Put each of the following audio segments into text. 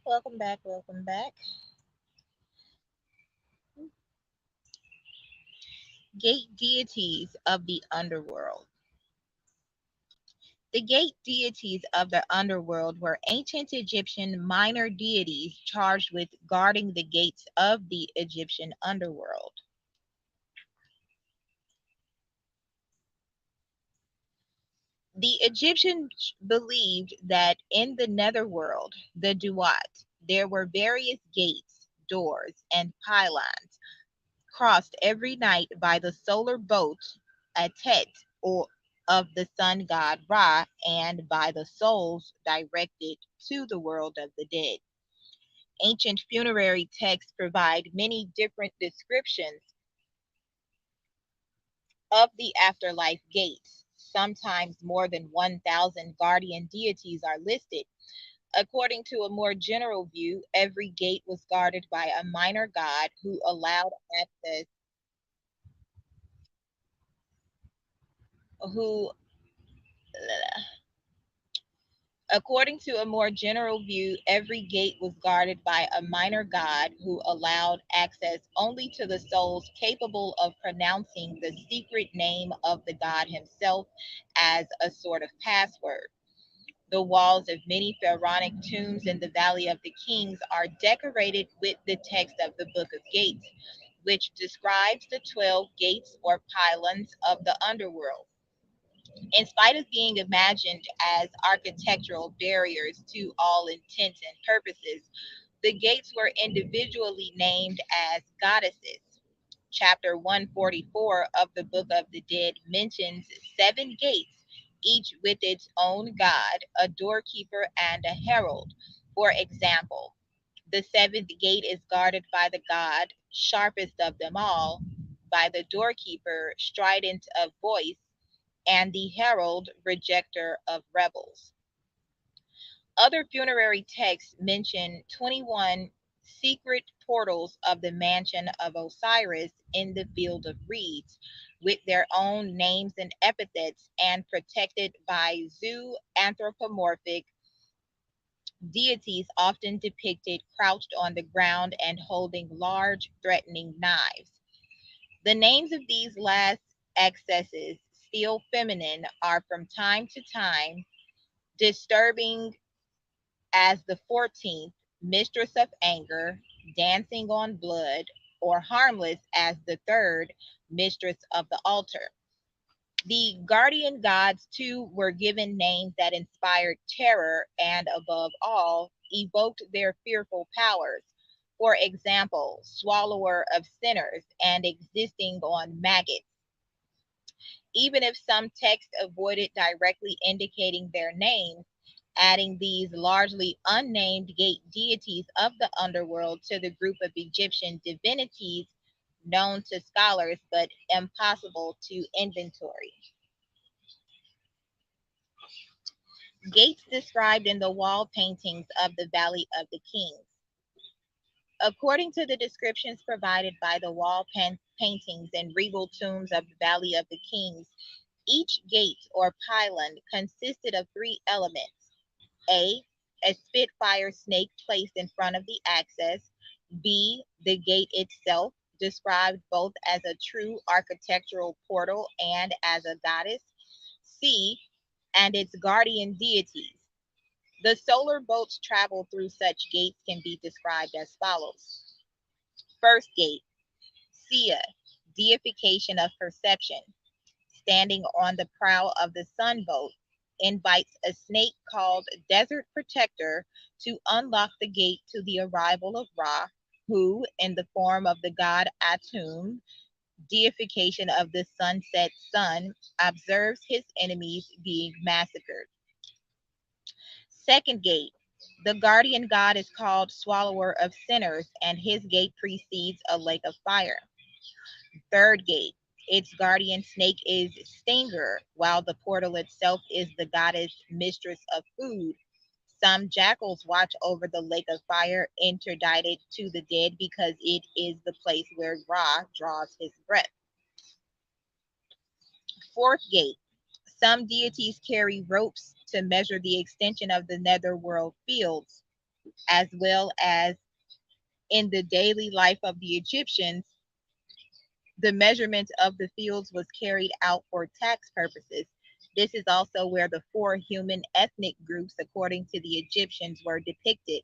Welcome back, welcome back. Gate deities of the underworld. The gate deities of the underworld were ancient Egyptian minor deities charged with guarding the gates of the Egyptian underworld. The Egyptians believed that in the netherworld, the Duat, there were various gates, doors, and pylons crossed every night by the solar boat Atet or of the sun god Ra and by the souls directed to the world of the dead. Ancient funerary texts provide many different descriptions of the afterlife gates. Sometimes more than 1,000 guardian deities are listed. According to a more general view, every gate was guarded by a minor god who allowed access who According to a more general view, every gate was guarded by a minor god who allowed access only to the souls capable of pronouncing the secret name of the god himself as a sort of password. The walls of many pharaonic tombs in the Valley of the Kings are decorated with the text of the Book of Gates, which describes the 12 gates or pylons of the underworld. In spite of being imagined as architectural barriers to all intents and purposes, the gates were individually named as goddesses. Chapter 144 of the Book of the Dead mentions 7 gates, each with its own god, a doorkeeper, and a herald. For example, the seventh gate is guarded by the god, sharpest of them all, by the doorkeeper, strident of voice, and the herald, rejecter of rebels. Other funerary texts mention 21 secret portals of the mansion of Osiris in the field of reeds, with their own names and epithets, and protected by zoanthropomorphic deities often depicted crouched on the ground and holding large, threatening knives. The names of these last accesses, still feminine, are from time to time disturbing, as the 14th, mistress of anger, dancing on blood, or harmless as the third, mistress of the altar. The guardian gods, too, were given names that inspired terror and, above all, evoked their fearful powers. For example, swallower of sinners and existing on maggots. Even if some texts avoided directly indicating their names, adding these largely unnamed gate deities of the underworld to the group of Egyptian divinities known to scholars but impossible to inventory. Gates described in the wall paintings of the Valley of the Kings. According to the descriptions provided by the wall paintings and regal tombs of the Valley of the Kings, each gate or pylon consisted of 3 elements: A, a spitfire snake placed in front of the access; B, the gate itself, described both as a true architectural portal and as a goddess; C, and its guardian deities. The solar boats travel through such gates can be described as follows. First gate, Sia, deification of perception, standing on the prow of the sun boat, invites a snake called Desert Protector to unlock the gate to the arrival of Ra, who, in the form of the god Atum, deification of the sunset sun, observes his enemies being massacred. Second gate, the guardian god is called Swallower of Sinners, and his gate precedes a lake of fire. Third gate, its guardian snake is Stinger, while the portal itself is the goddess mistress of food. Some jackals watch over the lake of fire interdicted to the dead because it is the place where Ra draws his breath. Fourth gate, some deities carry ropes to measure the extension of the netherworld fields. as well as in the daily life of the Egyptians, the measurement of the fields was carried out for tax purposes. This is also where the four human ethnic groups, according to the Egyptians, were depicted: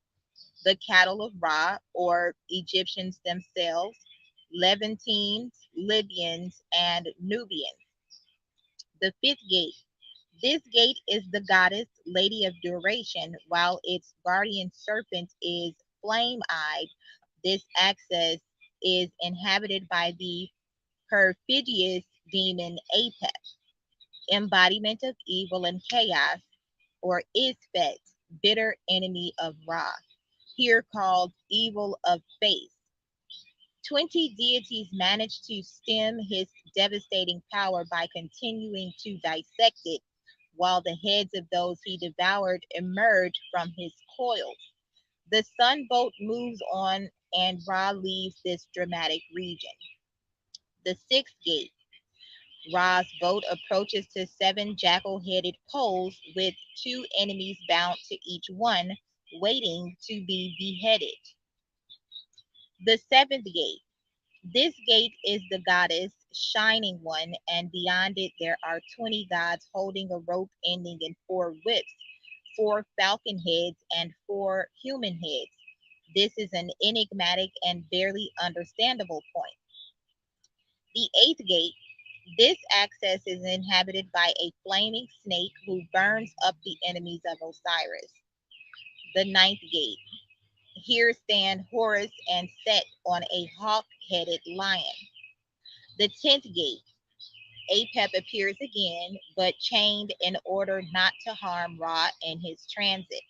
the cattle of Ra, or Egyptians themselves, Levantines, Libyans, and Nubians. The fifth gate. This gate is the goddess, Lady of Duration, while its guardian serpent is flame eyed. This axis is inhabited by the perfidious demon Apep, embodiment of evil and chaos, or Isfet, bitter enemy of Ra, here called evil of face. 20 deities managed to stem his devastating power by continuing to dissect it, while the heads of those he devoured emerged from his coils. The sun boat moves on, and Ra leaves this dramatic region. The sixth gate. Ra's boat approaches to seven jackal headed poles with two enemies bound to each one, waiting to be beheaded. The seventh gate. This gate is the goddess, Shining One, and beyond it there are 20 gods holding a rope ending in four whips, four falcon heads, and four human heads. This is an enigmatic and barely understandable point. The eighth gate. This access is inhabited by a flaming snake who burns up the enemies of Osiris. The ninth gate. Here stand Horus and Set on a hawk headed lion. The tenth gate. Apep appears again, but chained in order not to harm Ra in his transit.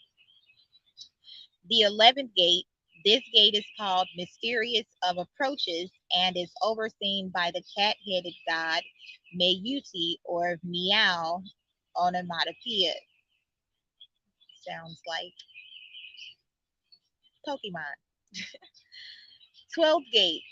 The 11th gate. This gate is called Mysterious of Approaches and is overseen by the cat headed god Meyuti, or Meow onomatopoeia. Sounds like Pokemon. 12th gate.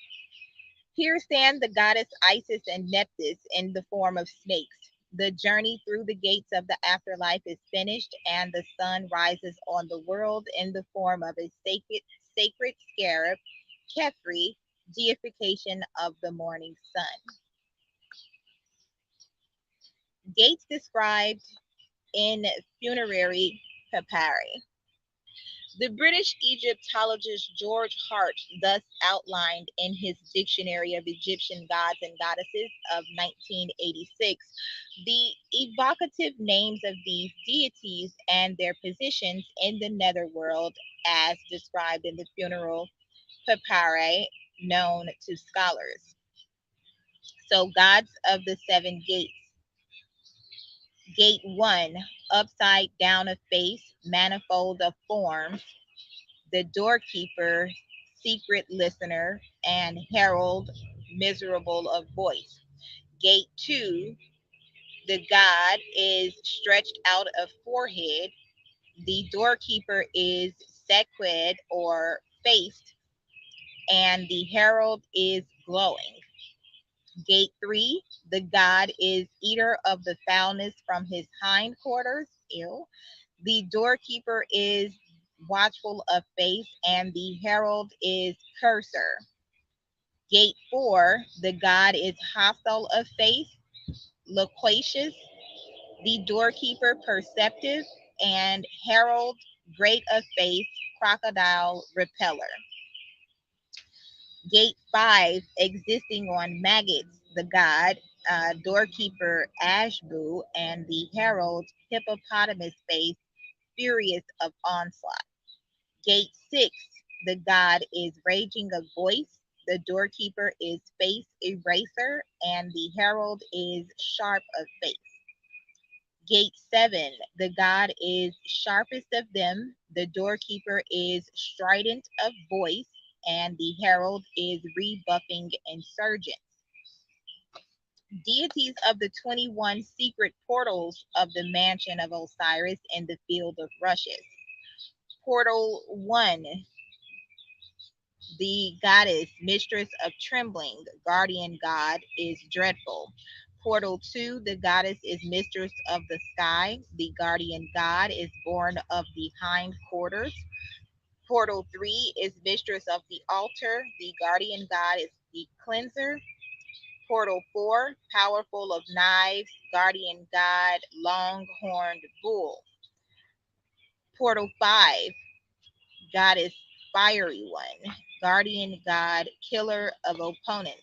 Here stand the goddess Isis and Nephthys in the form of snakes. The journey through the gates of the afterlife is finished, and the sun rises on the world in the form of a sacred scarab, Kefri, deification of the morning sun. Gates described in funerary papyri. The British Egyptologist George Hart thus outlined in his Dictionary of Egyptian Gods and Goddesses of 1986 the evocative names of these deities and their positions in the netherworld as described in the funeral papyri known to scholars. So, gods of the seven gates. Gate 1, upside down of face, manifold of forms, the doorkeeper, secret listener, and herald, miserable of voice. Gate 2, the god is stretched out of forehead. The doorkeeper is sequed or faced, and the herald is glowing. Gate 3, the god is eater of the foulness from his hindquarters. Ew. The doorkeeper is watchful of face, and the herald is cursor. Gate 4, the god is hostile of face, loquacious, the doorkeeper perceptive, and herald great of face, crocodile repeller. Gate 5, existing on maggots, the god, doorkeeper Ashbu, and the herald hippopotamus face, furious of onslaught. Gate 6, the god is raging of voice, the doorkeeper is face eraser, and the herald is sharp of face. Gate 7, the god is sharpest of them, the doorkeeper is strident of voice, and the herald is rebuffing insurgents. Deities of the 21 secret portals of the mansion of Osiris in the field of rushes. Portal 1, the goddess, mistress of trembling, guardian god, is dreadful. Portal 2, the goddess is mistress of the sky. The guardian god is born of the hind quarters. Portal 3 is mistress of the altar. The guardian god is the cleanser. Portal 4, powerful of knives, guardian god, long-horned bull. Portal 5, goddess fiery one, guardian god, killer of opponents.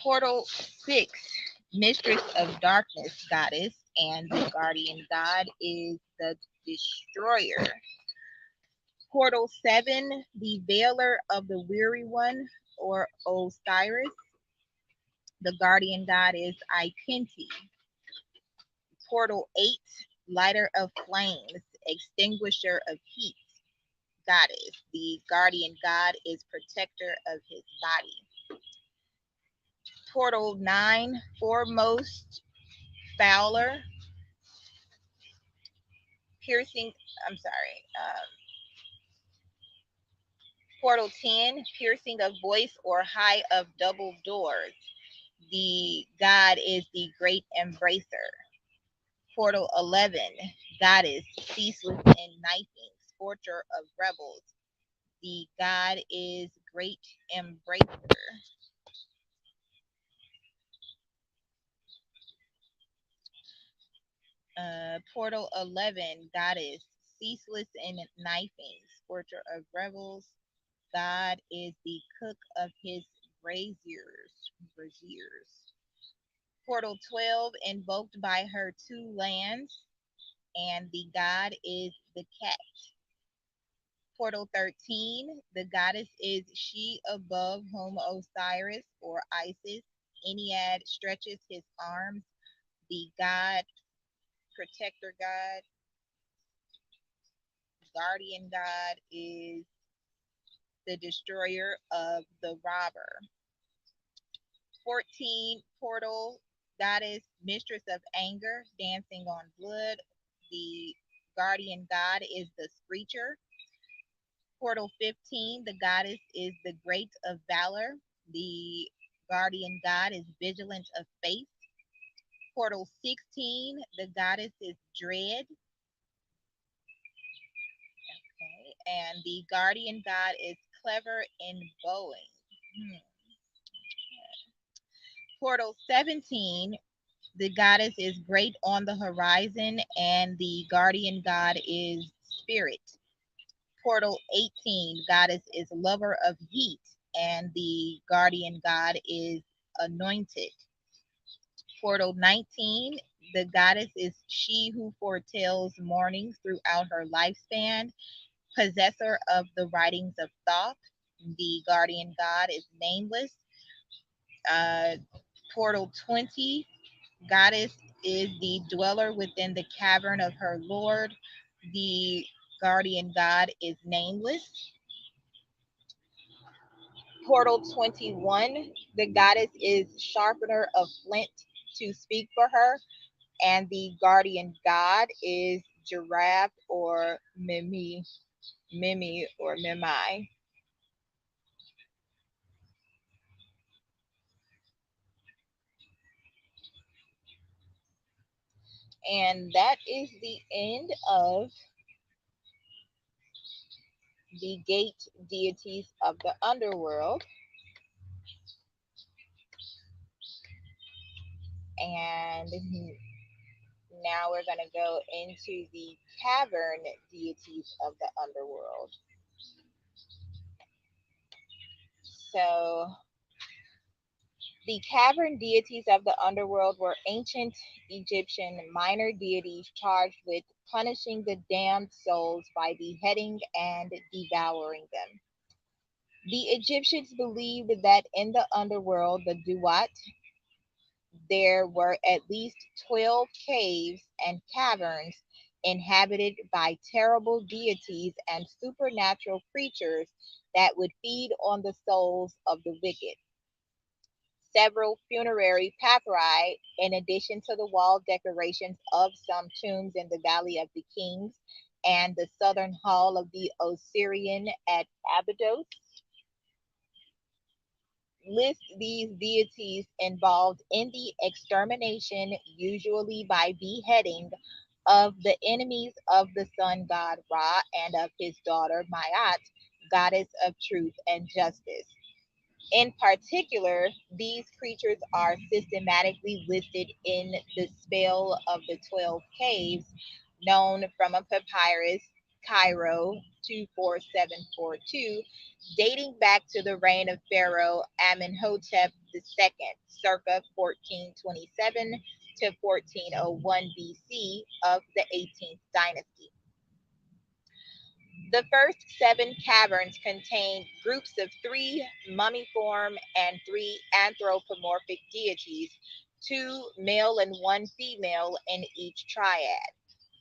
Portal 6, mistress of darkness goddess, and the guardian god is the destroyer. Portal 7, the veiler of the weary one, or Osiris. The guardian god is Ikenti. Portal 8, lighter of flames, extinguisher of heat goddess. The guardian god is protector of his body. Portal 9, foremost fowler, piercing, I'm sorry, Portal 10, piercing of voice or high of double doors. The god is the great embracer. Portal 11, goddess, ceaseless in knifing, scorcher of rebels. The god is great embracer. Portal 11, goddess, ceaseless in knifing, scorcher of rebels. God is the cook of his braziers. Portal 12, invoked by her two lands, and the god is the cat. Portal 13, the goddess is she above whom Osiris or Isis, Ennead, stretches his arms. The god, protector god, guardian god is the destroyer of the robber. 14, portal, goddess, mistress of anger, dancing on blood. The guardian god is the screecher. Portal 15, the goddess is the great of valor. The guardian god is vigilant of faith. Portal 16, the goddess is dread. Okay. And the guardian god is clever in bowing. Hmm. Portal 17, the goddess is great on the horizon, and the guardian god is spirit. Portal 18, goddess is lover of heat, and the guardian god is anointed. Portal 19, the goddess is she who foretells mornings throughout her lifespan, possessor of the writings of thought. The guardian god is nameless. Uh, Portal 20, goddess is the dweller within the cavern of her lord. The guardian god is nameless. Portal 21, the goddess is sharpener of flint to speak for her, and the guardian god is giraffe or Mimi or Mimai. And that is the end of the gate deities of the underworld. And now we're going to go into the cavern deities of the underworld. So, the cavern deities of the underworld were ancient Egyptian minor deities charged with punishing the damned souls by beheading and devouring them. The Egyptians believed that in the underworld, the Duat, there were at least 12 caves and caverns inhabited by terrible deities and supernatural creatures that would feed on the souls of the wicked. Several funerary papyri, in addition to the wall decorations of some tombs in the Valley of the Kings, and the southern hall of the Osirian at Abydos list these deities involved in the extermination, usually by beheading, of the enemies of the sun god Ra and of his daughter Ma'at, goddess of truth and justice. In particular, these creatures are systematically listed in the Spell of the 12 Caves, known from a papyrus, Cairo 24742, dating back to the reign of Pharaoh Amenhotep II, circa 1427 to 1401 BC of the 18th dynasty. The first seven caverns contained groups of three mummiform and three anthropomorphic deities, two male and one female in each triad.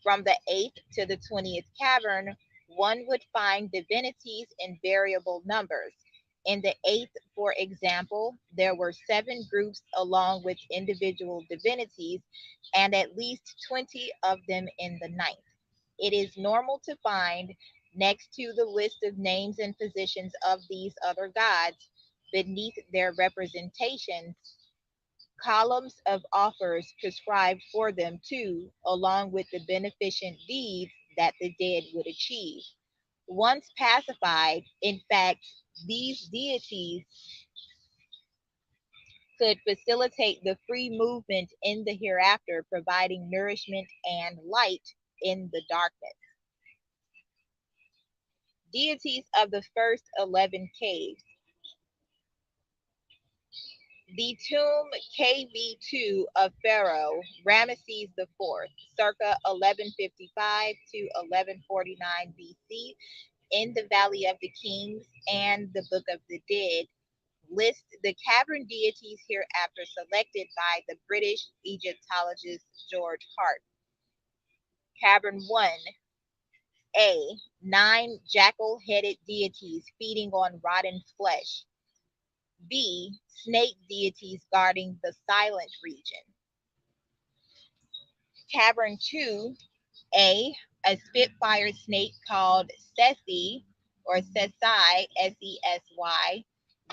From the 8th to the 20th cavern, one would find divinities in variable numbers. In the 8th, for example, there were seven groups along with individual divinities, and at least 20 of them in the ninth. It is normal to find, next to the list of names and positions of these other gods, beneath their representations, columns of offers prescribed for them too, along with the beneficent deeds that the dead would achieve. Once pacified, in fact, these deities could facilitate the free movement in the hereafter, providing nourishment and light in the darkness. Deities of the first 11 caves. The tomb KB2 of Pharaoh Ramesses IV, circa 1155 to 1149 BC, in the Valley of the Kings and the Book of the Dead, lists the cavern deities hereafter selected by the British Egyptologist George Hart. Cavern 1, A. 9 jackal headed deities feeding on rotten flesh. B. Snake deities guarding the silent region. Cavern 2, A. A spitfire snake called Sessi or Sesai, Sesy.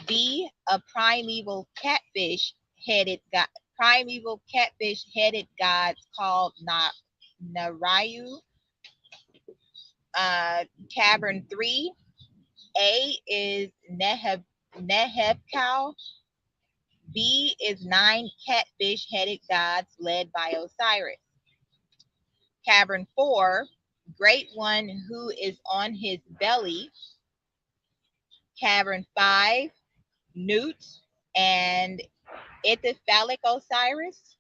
B. A primeval catfish headed gods called Narayu. Cavern 3, A is Nehebkau. B is 9 catfish headed gods led by Osiris. Cavern 4, Great One who is on his belly. Cavern 5, Newt and Ithyphallic Osiris.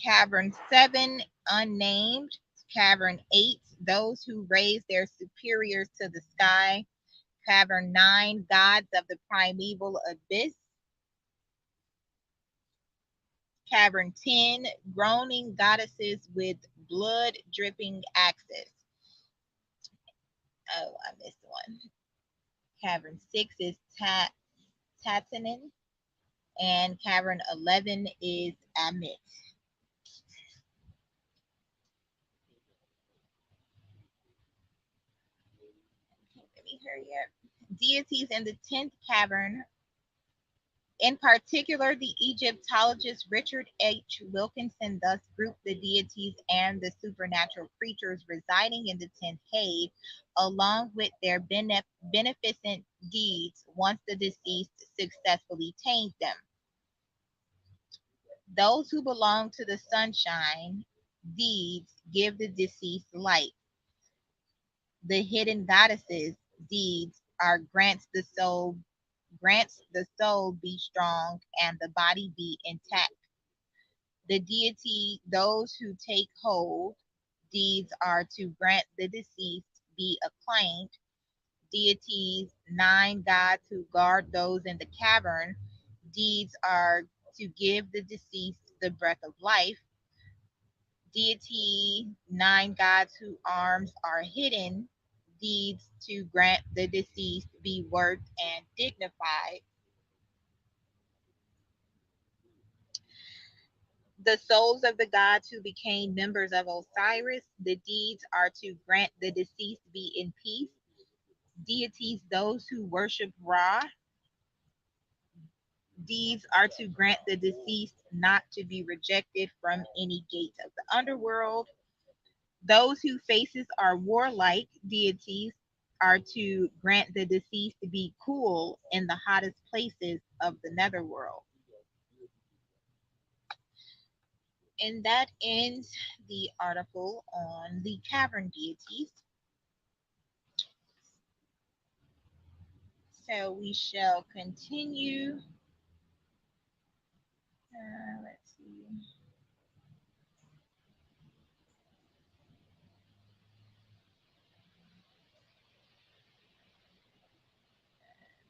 Cavern 7, Unnamed. Cavern 8, Those who raise their superiors to the sky. Cavern 9, Gods of the Primeval Abyss. Cavern 10, Groaning Goddesses with Blood Dripping Axes. Oh, I missed one. Cavern 6 is Tatanen, and Cavern 11 is Amit. Let me hurry up. Deities in the 10th cavern. In particular, the Egyptologist Richard H. Wilkinson thus grouped the deities and the supernatural creatures residing in the 10th cave, along with their beneficent deeds once the deceased successfully tamed them. Those who belong to the sunshine deeds give the deceased light. The hidden goddesses deeds are grants the soul be strong and the body be intact. The deity, those who take hold, deeds are to grant the deceased be acclaimed. Deities, 9 gods who guard those in the cavern, deeds are to give the deceased the breath of life. Deity, 9 gods whose arms are hidden, deeds to grant the deceased be worthy and dignified. The souls of the gods who became members of Osiris. The deeds are to grant the deceased be in peace. Deities, those who worship Ra. Deeds are to grant the deceased not to be rejected from any gate of the underworld. Those whose faces are warlike deities are to grant the deceased to be cool in the hottest places of the netherworld. And that ends the article on the cavern deities. So we shall continue. Let's see.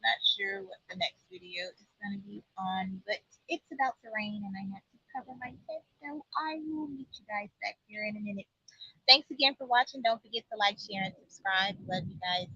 Not sure what the next video is going to be on, but it's about to rain and I have to cover my head. So I will meet you guys back here in a minute. Thanks again for watching. Don't forget to like, share, and subscribe. Love you guys.